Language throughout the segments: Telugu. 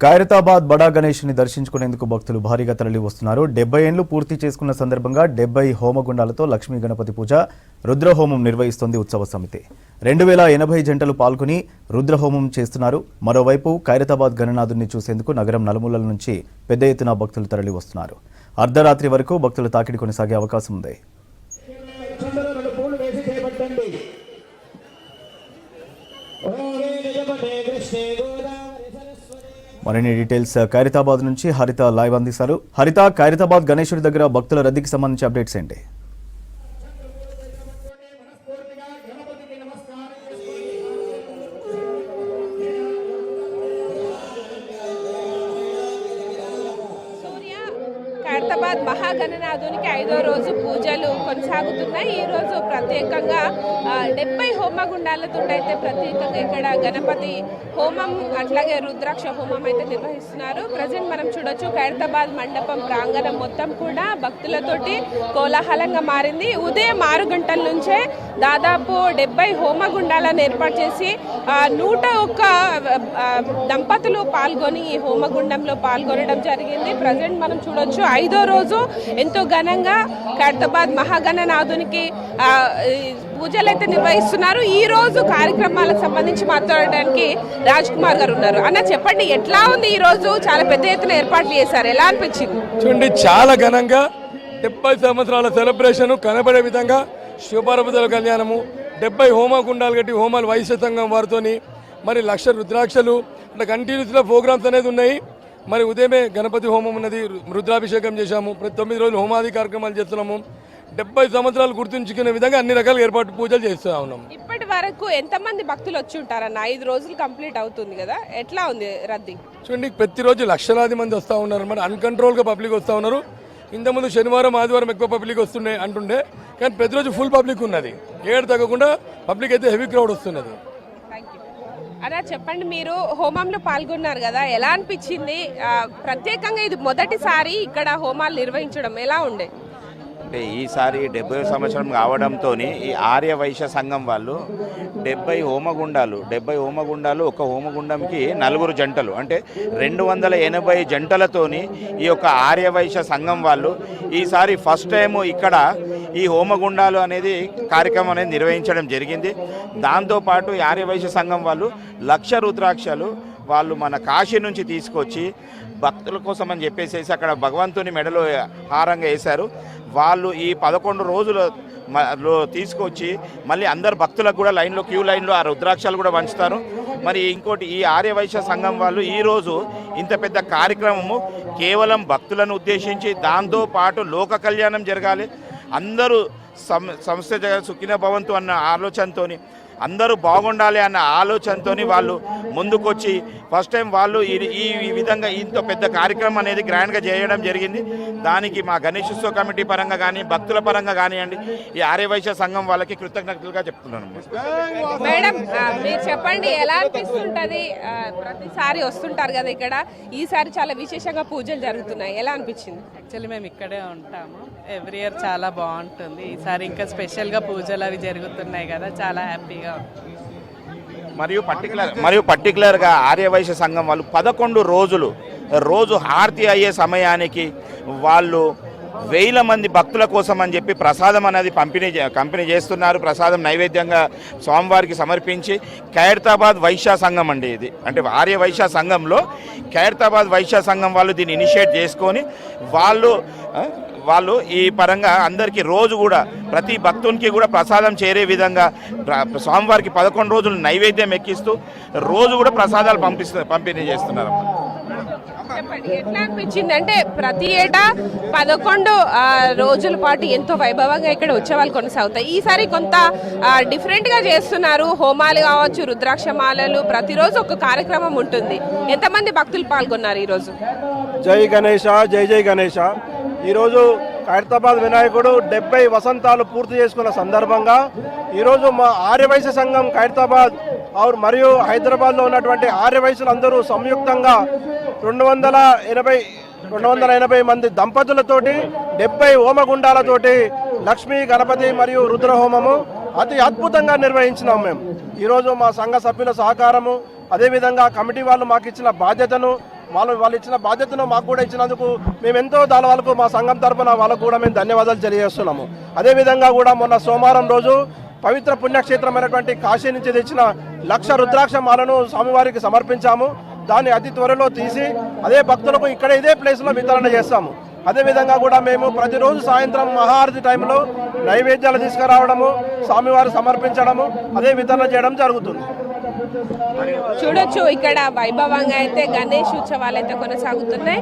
ఖైరతాబాద్ బడా గణేష్ని దర్శించుకునేందుకు భక్తులు భారీగా తరలి వస్తున్నారు. 70 ఏళ్లు పూర్తి చేసుకున్న సందర్భంగా 70 హోమగుండాలతో లక్ష్మీ గణపతి పూజ, రుద్రహోమం నిర్వహిస్తోంది ఉత్సవ సమితి. 2080 జంటలు పాల్గొని రుద్రహోమం చేస్తున్నారు. మరోవైపు ఖైరతాబాద్ గణనాథుడిని చూసేందుకు నగరం నలుమూలల నుంచి పెద్ద ఎత్తున భక్తులు తరలి వస్తున్నారు. అర్ధరాత్రి వరకు భక్తుల తాకిడి కొనసాగే అవకాశం ఉంది. మరిన్ని డీటెయిల్స్ ఖైరతాబాద్ నుంచి హరిత లైవ్ అందిస్తారు. హరిత, ఖైరతాబాద్ గణేశుడి దగ్గర భక్తుల రద్దీకి సంబంధించి అప్డేట్స్ ఏంటి? ఖైరతాబాద్ మహాగణనాథునికి 5వ రోజు పూజలు కొనసాగుతున్నాయి. ఈ రోజు ప్రత్యేకంగా 70 హోమగుండాలతో అయితే ప్రత్యేకంగా ఇక్కడ గణపతి హోమం అట్లాగే రుద్రాక్ష హోమం అయితే నిర్వహిస్తున్నారు. ప్రజెంట్ మనం చూడొచ్చు ఖైరతాబాద్ మండపం ప్రాంగణం మొత్తం కూడా భక్తులతోటి కోలాహలంగా మారింది. ఉదయం 6 గంటల నుంచే దాదాపు 70 హోమగుండాలను ఏర్పాటు చేసి 101 దంపతులు పాల్గొని ఈ హోమగుండంలో పాల్గొనడం జరిగింది. ప్రజెంట్ మనం చూడొచ్చు 5వ రోజు ఎంతో ఘనంగా ఖైరతాబాద్ మహాగణనాథునికి పూజలు అయితే నిర్వహిస్తున్నారు. ఈ రోజు కార్యక్రమాలకు సంబంధించి మాట్లాడడానికి రాజ్ కుమార్ గారు ఉన్నారు. అన్న, చెప్పండి, ఎట్లా ఉంది ఈ రోజు? చాలా పెద్ద ఎత్తున ఏర్పాట్లు చేశారు, ఎలా అనిపించింది? చూడండి, చాలా ఘనంగా 70 సంవత్సరాల సెలబ్రేషన్ కనబడే విధంగా శివపార్వతుల కళ్యాణము, 70 హోమగుండాలు కట్టి హోమాలు వైశ్య సంఘం వారితోని మరి 1,00,000 రుద్రాక్షలు అంటే కంటిన్యూస్గా ప్రోగ్రామ్స్ అనేది ఉన్నాయి. మరి ఉదయమే గణపతి హోమం ఉన్నది, రుద్రాభిషేకం చేశాము. ప్రతి 9 రోజులు హోమాది కార్యక్రమాలు చేస్తున్నాము. 70 సంవత్సరాలు గుర్తుంచుకునే విధంగా అన్ని రకాల ఏర్పాటు పూజలు చేస్తూ ఉన్నాము. ఇప్పటి వరకు ఎంతమంది భక్తులు వచ్చి ఉంటారన్న? 5 రోజులు కంప్లీట్ అవుతుంది కదా, ఎట్లా ఉంది రద్దీ? చూడండి, ప్రతిరోజు లక్షలాది మంది వస్తూ ఉన్నారు. మరి అన్కంట్రోల్గా పబ్లిక్ వస్తూ ఉన్నారు. ఇంతకుముందు శనివారం ఆదివారం ఎక్కువ పబ్లిక్ వస్తుండే అంటుండే, కానీ ప్రతిరోజు ఫుల్ పబ్లిక్ ఉన్నది. ఏడు తగ్గకుండా పబ్లిక్ అయితే హెవీ క్రౌడ్ వస్తున్నది. అలా చెప్పండి, మీరు హోమంలో పాల్గొన్నారు కదా, ఎలా అనిపించింది? ప్రత్యేకంగా ఇది మొదటిసారి ఇక్కడ హోమాలు నిర్వహించడం ఎలా ఉండే? అంటే ఈసారి 70 సంవత్సరం కావడంతో ఈ ఆర్య వైశ్య సంఘం వాళ్ళు 70 హోమగుండాలు ఒక హోమగుండంకి 4 జంటలు అంటే 280 జంటలతోని ఈ యొక్క ఆర్య వైశ్య సంఘం వాళ్ళు ఈసారి ఫస్ట్ టైం ఇక్కడ ఈ హోమగుండాలు అనేది కార్యక్రమం అనేది నిర్వహించడం జరిగింది. దాంతోపాటు ఈ ఆర్య వైశ్య సంఘం వాళ్ళు 1,00,000 రుద్రాక్షలు వాళ్ళు మన కాశీ నుంచి తీసుకొచ్చి భక్తుల కోసం అని చెప్పేసి అక్కడ భగవంతుని మెడలో హారంగా వేశారు. వాళ్ళు ఈ 11 రోజులలో తీసుకొచ్చి మళ్ళీ అందరు భక్తులకు కూడా క్యూ లైన్లో ఆ రుద్రాక్షలు కూడా పంచుతారు. మరి ఇంకోటి, ఈ ఆర్య వైశ్య సంఘం వాళ్ళు ఈరోజు ఇంత పెద్ద కార్యక్రమము కేవలం భక్తులను ఉద్దేశించి, దాంతోపాటు లోక కళ్యాణం జరగాలి, అందరూ సంస్థ సుఖిన భవంతు అన్న ఆలోచనతోని, అందరూ బాగుండాలి అన్న ఆలోచనతోని వాళ్ళు ముందుకొచ్చి ఫస్ట్ టైం వాళ్ళు ఈ విధంగా ఇంత పెద్ద కార్యక్రమం అనేది గ్రాండ్గా చేయడం జరిగింది. దానికి మా గణేశోత్సవ కమిటీ పరంగా కానీ భక్తుల పరంగా కానివ్వండి, ఈ ఆర్య వైశ్య సంఘం వాళ్ళకి కృతజ్ఞతలుగా చెప్తున్నాను. మేడం, మీరు చెప్పండి, ఎలా అనిపిస్తుంటుంది? ప్రతిసారి వస్తుంటారు కదా ఇక్కడ, ఈసారి చాలా విశేషంగా పూజలు జరుగుతున్నాయి, ఎలా అనిపించింది? యాక్చువల్లీ మేము ఇక్కడే ఉంటాము, ఎవ్రీ ఇయర్ చాలా బాగుంటుంది. ఈసారి ఇంకా స్పెషల్గా పూజలు అవి జరుగుతున్నాయి కదా, చాలా హ్యాపీగా ఉంటుంది. మరియు పర్టికులర్గా ఆర్య వైశ్య సంఘం వాళ్ళు 11 రోజు హారతి అయ్యే సమయానికి వాళ్ళు 1000 మంది భక్తుల కోసం అని చెప్పి ప్రసాదం అనేది పంపిణీ చేస్తున్నారు. ప్రసాదం నైవేద్యంగా స్వామివారికి సమర్పించి ఖైరతాబాద్ వైశ్య సంఘం అండి ఇది, అంటే ఆర్య వైశ్య సంఘంలో ఖైరతాబాద్ వైశ్య సంఘం వాళ్ళు దీన్ని ఇనిషియేట్ చేసుకొని వాళ్ళు ఈ పరంగా అందరికీ రోజు కూడా ప్రతి భక్తునికి కూడా ప్రసాదం చేరే విధంగా స్వామివారికి 11 రోజులు నైవేద్యం ఎక్కిస్తూ రోజు కూడా ప్రసాదాలు పంపిణీ చేస్తున్నారు. ఎట్లా అనిపించింది అంటే ప్రతి ఏటా 11 రోజుల పాటు ఎంతో వైభవంగా ఇక్కడ ఉత్సవాలు కొనసాగుతాయి. ఈసారి కొంత డిఫరెంట్గా చేస్తున్నారు. హోమాలు కావచ్చు, రుద్రాక్షమాలలు, ప్రతిరోజు ఒక కార్యక్రమం ఉంటుంది. ఎంతమంది భక్తులు పాల్గొన్నారు ఈరోజు? జై గణేష, జై జై గణేష. ఈరోజు ఖైరతాబాద్ వినాయకుడు 70 వసంతాలు పూర్తి చేసుకున్న సందర్భంగా ఈరోజు మా ఆర్య వైశ్య సంఘం ఖైరతాబాద్ మరియు హైదరాబాద్లో ఉన్నటువంటి ఆర్య వైశ్యులందరూ సంయుక్తంగా 280 మంది దంపతులతోటి 70 హోమగుండాలతోటి లక్ష్మీ గణపతి మరియు రుద్రహోమము అతి అద్భుతంగా నిర్వహించినాం. మేము ఈరోజు మా సంఘ సభ్యుల సహకారము, అదేవిధంగా కమిటీ వాళ్ళు మాకు ఇచ్చిన బాధ్యతను వాళ్ళు ఇచ్చిన బాధ్యతను మాకు కూడా ఇచ్చినందుకు మేము ఎంతో వాళ్ళకు మా సంఘం తరఫున వాళ్ళకు కూడా మేము ధన్యవాదాలు తెలియజేస్తున్నాము. అదేవిధంగా కూడా మొన్న సోమవారం రోజు పవిత్ర పుణ్యక్షేత్రమైనటువంటి కాశీ నుంచి తెచ్చిన 1,00,000 రుద్రాక్ష మాలను స్వామివారికి సమర్పించాము. దాన్ని అతి త్వరలో తీసి అదే భక్తులకు ఇక్కడ ఇదే ప్లేస్లో వితరణ చేస్తాము. అదేవిధంగా కూడా మేము ప్రతిరోజు సాయంత్రం మహాఆరతి టైంలో నైవేద్యాలు తీసుకురావడము, స్వామివారు సమర్పించడము, అదే వితరణ చేయడం జరుగుతుంది. చూడొచ్చు ఇక్కడ వైభవంగా అయితే గణేష్ ఉత్సవాలు అయితే కొనసాగుతున్నాయి.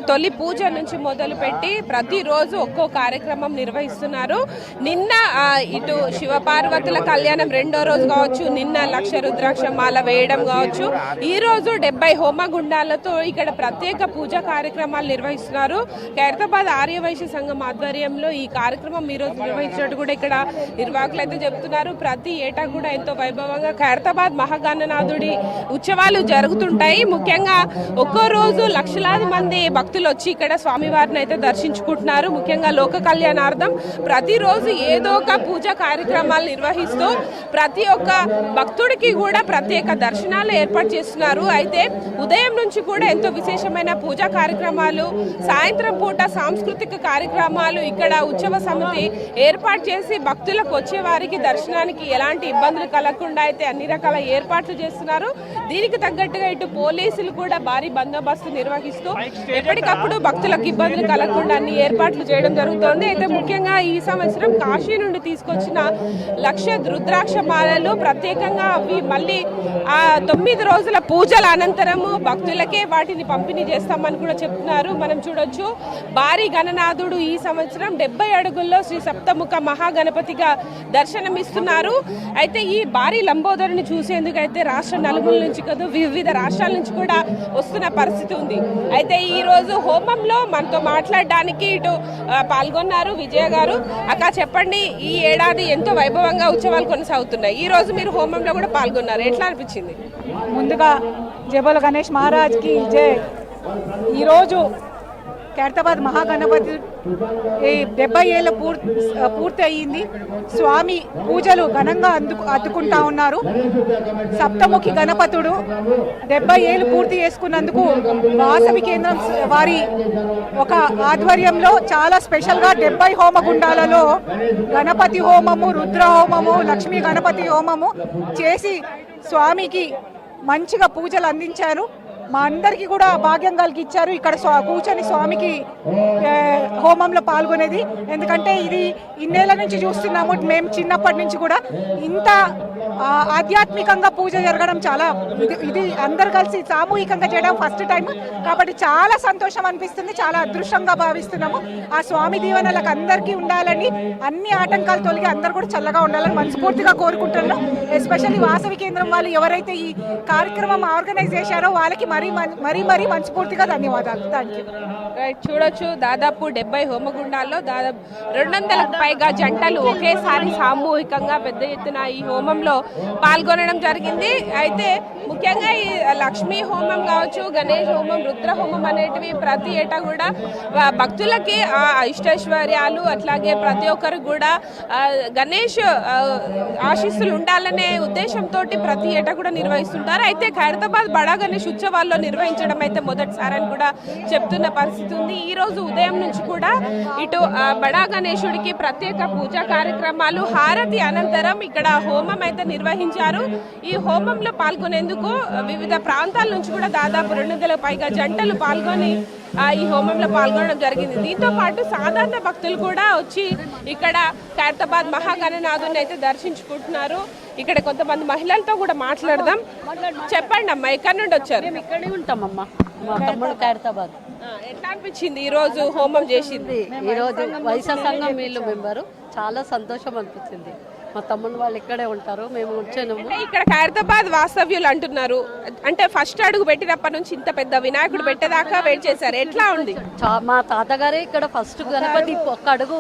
తొలి పూజ నుంచి మొదలు పెట్టి ప్రతిరోజు ఒక్కో కార్యక్రమం నిర్వహిస్తున్నారు. నిన్న ఇటు శివపార్వతుల కళ్యాణం 2వ రోజు కావచ్చు, నిన్న 1,00,000 రుద్రాక్ష మాల వేయడం కావచ్చు, ఈ రోజు 70 హోమగుండాలతో ఇక్కడ ప్రత్యేక పూజా కార్యక్రమాలు నిర్వహిస్తున్నారు. ఖైరతాబాద్ ఆర్యవైశ్య సంఘం ఆధ్వర్యంలో ఈ కార్యక్రమం ఈ రోజు నిర్వహించినట్టు కూడా ఇక్కడ నిర్వాహకులు అయితే చెప్తున్నారు. ప్రతి ఏటా కూడా ఎంతో వైభవంగా ఖైరతాబాద్ మహాగణనాథుడి ఉత్సవాలు జరుగుతుంటాయి. ముఖ్యంగా ఒక్కో రోజు లక్షలాది మంది భక్తులు వచ్చి ఇక్కడ స్వామివారిని అయితే దర్శించుకుంటున్నారు. ముఖ్యంగా లోక కళ్యాణార్థం ప్రతిరోజు ఏదో ఒక పూజా కార్యక్రమాలు నిర్వహిస్తూ ప్రతి ఒక్క భక్తుడికి కూడా ప్రత్యేక దర్శనాలు ఏర్పాటు చేస్తున్నారు. అయితే ఉదయం నుంచి కూడా ఎంతో విశేషమైన పూజా కార్యక్రమాలు, సాయంత్రం పూట సాంస్కృతిక కార్యక్రమాలు ఇక్కడ ఉత్సవ సమితి ఏర్పాటు చేసి భక్తులకు వచ్చే వారికి దర్శనానికి ఎలాంటి ఇబ్బందులు కలగకుండా అయితే అన్ని రకాల ఏర్పాట్లు చేస్తున్నారు. దీనికి తగ్గట్టుగా ఇటు పోలీసులు కూడా భారీ బందోబస్తు నిర్వహిస్తూ ఎప్పటికప్పుడు భక్తులకు ఇబ్బందులు కలగకుండా అన్ని ఏర్పాట్లు చేయడం జరుగుతోంది. అయితే ముఖ్యంగా ఈ సంవత్సరం కాశీ నుండి తీసుకొచ్చిన 1,00,000 రుద్రాక్ష మాలలు ప్రత్యేకంగా అవి మళ్ళీ 9 రోజుల పూజల అనంతరము భక్తులకే వాటిని పంపిణీ చేస్తామని కూడా చెప్తున్నారు. మనం చూడొచ్చు భారీ గణనాథుడు ఈ సంవత్సరం 70 అడుగుల్లో శ్రీ సప్తముఖ మహాగణపతిగా దర్శనమిస్తున్నారు. అయితే ఈ భారీ లంబోదరుని చూసేందుకు అయితే రాష్ట్ర నలుమూల నుంచి కాదు వివిధ రాష్ట్రాల నుంచి కూడా వస్తున్న పరిస్థితి ఉంది. అయితే ఈ రోజు హోమంలో మనతో మాట్లాడడానికి ఇటు పాల్గొన్నారు విజయ గారు. అక్క చెప్పండి, ఈ ఏడాది ఎంతో వైభవంగా ఉత్సవాలు కొనసాగుతున్నాయి. ఈ రోజు మీరు హోమంలో కూడా పాల్గొన్నారు, ఎట్లా అనిపించింది? ముందుగా జబోల గణేష్ మహారాజ్కి జై. ఈరోజు ఖైరతాబాద్ మహాగణపతి 70 ఏళ్ళ పూర్తి అయ్యింది. స్వామి పూజలు ఘనంగా అద్దుకుంటా ఉన్నారు. సప్తముఖి గణపతుడు 70 ఏళ్ళు పూర్తి చేసుకున్నందుకు వాసవి కేంద్రం వారి ఒక ఆధ్వర్యంలో చాలా స్పెషల్గా 70 హోమగుండాలలో గణపతి హోమము, రుద్ర హోమము, లక్ష్మీ గణపతి హోమము చేసి స్వామికి మంచిగా పూజలు అందించారు. మా అందరికీ కూడా భాగ్యం కలిగిచ్చారు ఇక్కడ కూర్చొని స్వామికి హోమంలో పాల్గొనేది. ఎందుకంటే ఇది ఇన్నేళ్ల నుంచి చూస్తున్నాము మేము, చిన్నప్పటి నుంచి కూడా ఇంత ఆధ్యాత్మికంగా పూజ జరగడం చాలా ఇది అందరు కలిసి సామూహికంగా చేయడం ఫస్ట్ టైం. కాబట్టి చాలా సంతోషం అనిపిస్తుంది, చాలా అదృష్టంగా భావిస్తున్నాము. ఆ స్వామి దీవెనలకు అందరికీ ఉండాలని, అన్ని ఆటంకాలు తొలగి అందరు కూడా చల్లగా ఉండాలని మనస్ఫూర్తిగా కోరుకుంటున్నాం. ఎస్పెషల్లీ వాసవి కేంద్రం వాళ్ళు ఎవరైతే ఈ కార్యక్రమం ఆర్గనైజ్ చేశారో వాళ్ళకి మరీ మనస్ఫూర్తిగా ధన్యవాదాలు. Thank you. రైట్, చూడొచ్చు దాదాపు 70 హోమగుండాల్లో దాదాపు 200కు పైగా జంటలు ఒకేసారి సామూహికంగా పెద్ద ఎత్తున ఈ హోమంలో పాల్గొనడం జరిగింది. అయితే ముఖ్యంగా ఈ లక్ష్మీ హోమం కావచ్చు, గణేష్ హోమం, రుద్ర హోమం అనేటివి ప్రతి ఏటా కూడా భక్తులకి ఇష్టైశ్వర్యాలు, అట్లాగే ప్రతి ఒక్కరు కూడా గణేష్ ఆశీస్సులు ఉండాలనే ఉద్దేశంతో ప్రతి ఏటా కూడా నిర్వహిస్తుంటారు. అయితే ఖైరతాబాద్ బడా గణేష్ ఉత్సవాల్లో నిర్వహించడం అయితే మొదటిసారని కూడా చెప్తున్న పరిస్థితి ఉంది. ఈ రోజు ఉదయం నుంచి కూడా ఇటు బడా గణేశుడికి ప్రత్యేక పూజా కార్యక్రమాలు, హారతి అనంతరం ఇక్కడ హోమం అయితే నిర్వహించారు. ఈ హోమంలో పాల్గొనేందుకు వివిధ ప్రాంతాల నుంచి కూడా దాదాపు 200కు పైగా జంటలు పాల్గొని ఈ హోమంలో పాల్గొనడం జరిగింది. దీంతో పాటు సాధారణ భక్తులు కూడా వచ్చి ఇక్కడ ఖైరతాబాద్ మహాగణనాథుని అయితే దర్శించుకుంటున్నారు. ఇక్కడ కొంతమంది మహిళలతో కూడా మాట్లాడదాం. చెప్పండి అమ్మా, ఎక్కడి నుండి వచ్చారు? మేము ఇక్కడే ఉంటామమ్మా, మా తమ్ముడు ఖైరతాబాద్. ఎట్లా అనిపించింది ఈ రోజు హోమం చేసింది? ఈ రోజు వైశ్య సంఘం వీళ్ళు మెంబరు, చాలా సంతోషం అనిపించింది. మా తమ్ముడు వాళ్ళు ఇక్కడే ఉంటారు, మేము వచ్చాము. ఇక్కడ ఖైరతాబాద్ వాస్తవ్యులు అంటున్నారు, అంటే ఫస్ట్ అడుగు పెట్టినప్పటి నుంచి ఇంత పెద్ద వినాయకుడు పెట్టేదాకా వెయిట్ చేశారు, ఎట్లా ఉంది? మా తాతగారే ఇక్కడ ఫస్ట్ గణపతి ఒక్క అడుగు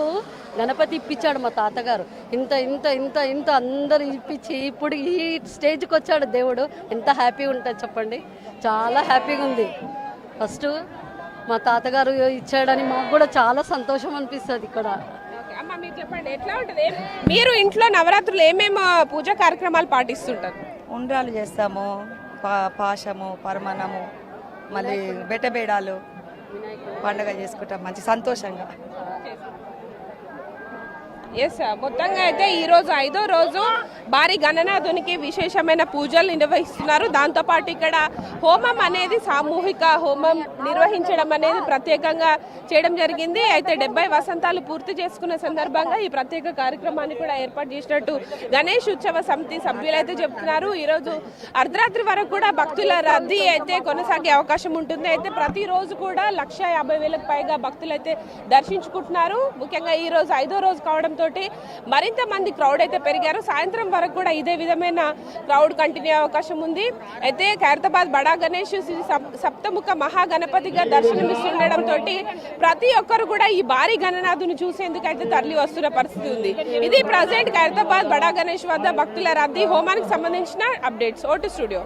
గణపతి ఇప్పించాడు మా తాతగారు. ఇంత ఇంత ఇంత ఇంత అందరు ఇప్పించి ఇప్పుడు ఈ స్టేజ్కి వచ్చాడు దేవుడు. ఎంత హ్యాపీగా ఉంటుంది చెప్పండి, చాలా హ్యాపీగా ఉంది. ఫస్ట్ మా తాతగారు ఇచ్చాడని మాకు కూడా చాలా సంతోషం అనిపిస్తుంది ఇక్కడ. అమ్మ మీరు చెప్పండి, ఎట్లా ఉంటుంది? మీరు ఇంట్లో నవరాత్రులు ఏమేమి పూజా కార్యక్రమాలు పాటిస్తుంటారు? ఉండ్రాలు చేస్తాము, పాశము, పరమణము, మళ్ళీ బెట్టబేడాలు పండుగ చేసుకుంటాం మంచి సంతోషంగా. ఎస్, మొత్తంగా అయితే ఈరోజు 5వ రోజు భారీ గణనాథునికి విశేషమైన పూజలు నిర్వహిస్తున్నారు. దాంతోపాటు ఇక్కడ హోమం అనేది సామూహిక హోమం నిర్వహించడం అనేది ప్రత్యేకంగా చేయడం జరిగింది. అయితే 70 వసంతాలు పూర్తి చేసుకున్న సందర్భంగా ఈ ప్రత్యేక కార్యక్రమాన్ని కూడా ఏర్పాటు చేసినట్టు గణేష్ ఉత్సవ సమితి సభ్యులైతే చెప్తున్నారు. ఈరోజు అర్ధరాత్రి వరకు కూడా భక్తుల రద్దీ అయితే కొనసాగే అవకాశం ఉంటుంది. అయితే ప్రతిరోజు కూడా 150,000కు పైగా భక్తులు అయితే దర్శించుకుంటున్నారు. ముఖ్యంగా ఈ రోజు 5వ రోజు కావడంతో మరింత మంది క్రౌడ్ అయితే పెరిగారు. సాయంత్రం వరకు కూడా ఇదే విధమైన క్రౌడ్ కంటిన్యూ అవకాశం ఉంది. అయితే ఖైరతాబాద్ బడా గణేష్ సప్తముఖ మహాగణపతిగా దర్శనమిస్తుండడంతో ప్రతి ఒక్కరు కూడా ఈ భారీ గణనాథుని చూసేందుకు అయితే తరలి వస్తున్న పరిస్థితి ఉంది. ఇది ప్రజెంట్ ఖైరతాబాద్ బడా గణేష్ వద్ద భక్తుల రద్దీ హోమానికి సంబంధించిన అప్డేట్స్. Vote studio.